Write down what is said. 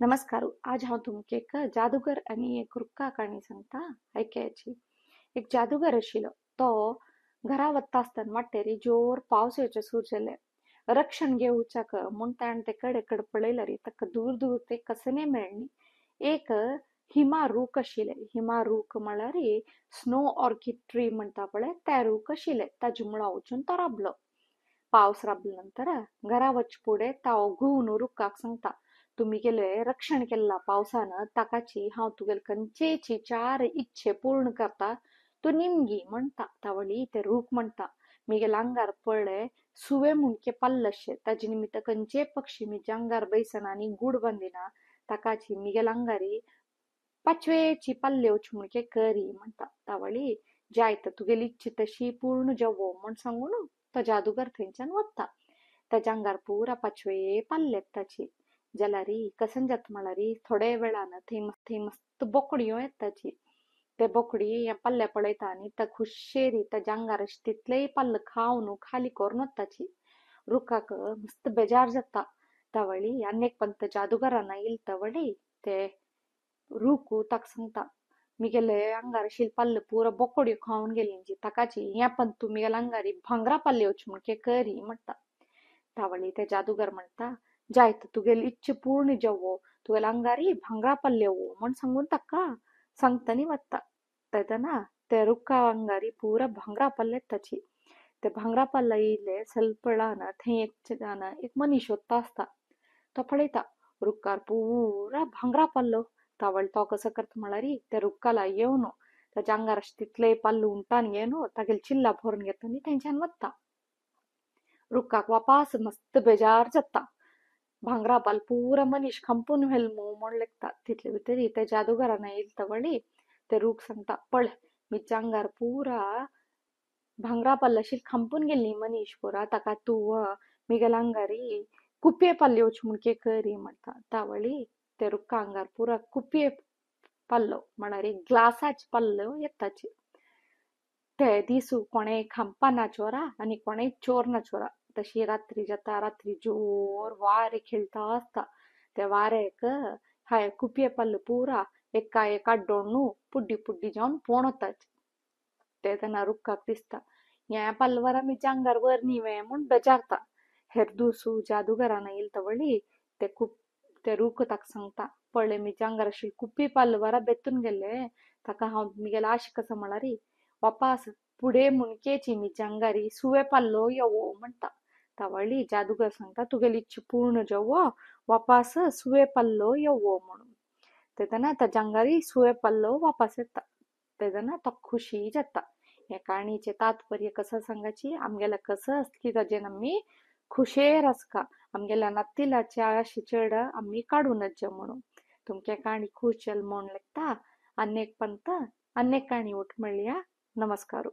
नमस्कार. आज हांव तुमका एक जादूगर आणि एक रुक्का काणी सांगता ऐकयाची. एक जादूगर आशिल्लो. तो घरा वता आसतना वाटेरी जोर पावस येवचे सुरू जाले. रक्षण घेवच्याक म्हूण ताणें ते कडेकड पळयल्यार ताका दूर दूर ते कसले मेळ्ळी. एक हिमा रूख आशिल्लें. हिमा रूख म्हळ्यार स्नो ऑर्किड ट्री म्हणटा पळय तें रूख आशिल्लें. ताजे मुळा वचून तो राबलो. पावस राबले नंतर घरा वच फुडें तो घुंवन रुखाक सांगता, तुम्ही गेले रक्षण केल्ला पावसानं ताकाची हांव तुगेले खंयचेची 4 इच्छे पूर्ण करता. तूं निमगी म्हणटा. तावळी ते रूख म्हणटा, मिगेले आंगार पळय सुवे मुणके पल्लशे ताजे निमित्त खंयचे पक्षी मिजे आंगार बैसन आनी गूड बांदिना ताकाची मिगेल आंगारी पाचवेची पल्लेवच मुणके करी म्हणटा. तावळी जायत तुगेली इच्छा तशी पूर्ण जावो म्हण सांगून तो जादूगर थंयच्यान वता. ताच्या आंगार पुरा पाचवे पल्लेत ताची. जाल्यार कसन जाता म्हळ्यार थोडे वेळान थंय मस्त बोकड्यो येताची. ते बोकडी हे पल्ले पळयता आनी ते खुशेरी ताच्या आंगार तितलेय पल्ल खावन खाली करून वताची. रुखाक मस्त बेजार जाता. तावळी आनीक पण ते जादूगरान येयले तावळी ते रूख ताका सांगता, मिगेले आंगार आशिल्ले पल्ल पुरो बोकड्यो खावन गेली ताकाची हे पण तूं मिगेले आंगारी भांगरा पल्लेवच मुणके करी म्हणटा. तावळी ते जादूगर म्हणटा, जायत तुगेली इच्छा पूर्ण जावो तुगेले आंगारी भांगरा पल्लेवो म्हण सांगून ताका सांगतानी वता. तेदना ते रुखा आंगारी पुरा भांगरा पल्लेत ताची. ते भांगरा पल्ला येयले ಸ್ವಲ್ಪ वेळान थंय एक मनीस वता आसता. तो पळयता रुखार पुरा भांगरा पल्लो. तावळ तो कसो करता म्हळ्यार त्या रुखाला येवन ताच्या आंगार तितले पल्ल उंटान घेवन तागेली चिल्ला भरून घेता आनी थंयच्यान वता. रुखाक वापास मस्त बेजार जाता. भांगरा पल्ल पुरा मनीस खांपून व्हेल म्हूण लेखता. तितले भितर ते जादूगरान येयले तावळी ते रूख सांगता, पळय मिच्या आंगार पुरा भांगरा पल्ल आशिल्ली खांपून गेल्ली मनीस पुरा ताका तूं मिगेले आंगारी कुपये पल्लेवच मुणके करी म्हणटा. तावळी ते रुखा आंगार पुरा कुपये पल्लो म्हळ्यार ग्लासाचे पल्लो येताचे. ते दिसू कोणेय खांपा ना चोरा आनी कोणेय चोर ना चोरा. तशी रात्री जाता. रात्री जोर वारे खेळता आसता. ते वाऱ्याक हाय कुपये पल्ल पुरा एका एक आड्डोळ न्हू पुड्डी पुड्डी जावन पोण वताचे. तेदना रुखाक दिसता हे पल्ल वरा मिच्या आंगार वर न्हिवे म्हूण बेजारता. हेर दुसू जादूगरान येयले तावळी ते रूख ताका सांगता, पळय मिच्या आंगार आशिल्ले कुपये पल्ल वरा बेतून गेले ताका हांव मिगेले आश कसो म्हळ्यार वापास फुडें मुणकेची मिच्या आंगारी सुवे पल्लो येवो म्हणटा. तावळी जादूगर सांगता, तुगेली इच्छा पूर्ण जावो वापास सुवे पल्लो येवो म्हणून. तेदना ताच्या आंगारी सुवे पल्लो वापास येता. तेदना तो खुशी जाता. हे काणीचे तात्पर्य कसं सांगायची आमगेला कसं असत की ताजेन आम्ही खुशेर आसका आमगेल्या नातिलाचे आशे चड आम्ही काडूनच म्हणून. तुमके काणी खुश जाल म्हूण लेखता. अनेक पंत अनेक काणी उठ म्हणल्या. नमस्कारू.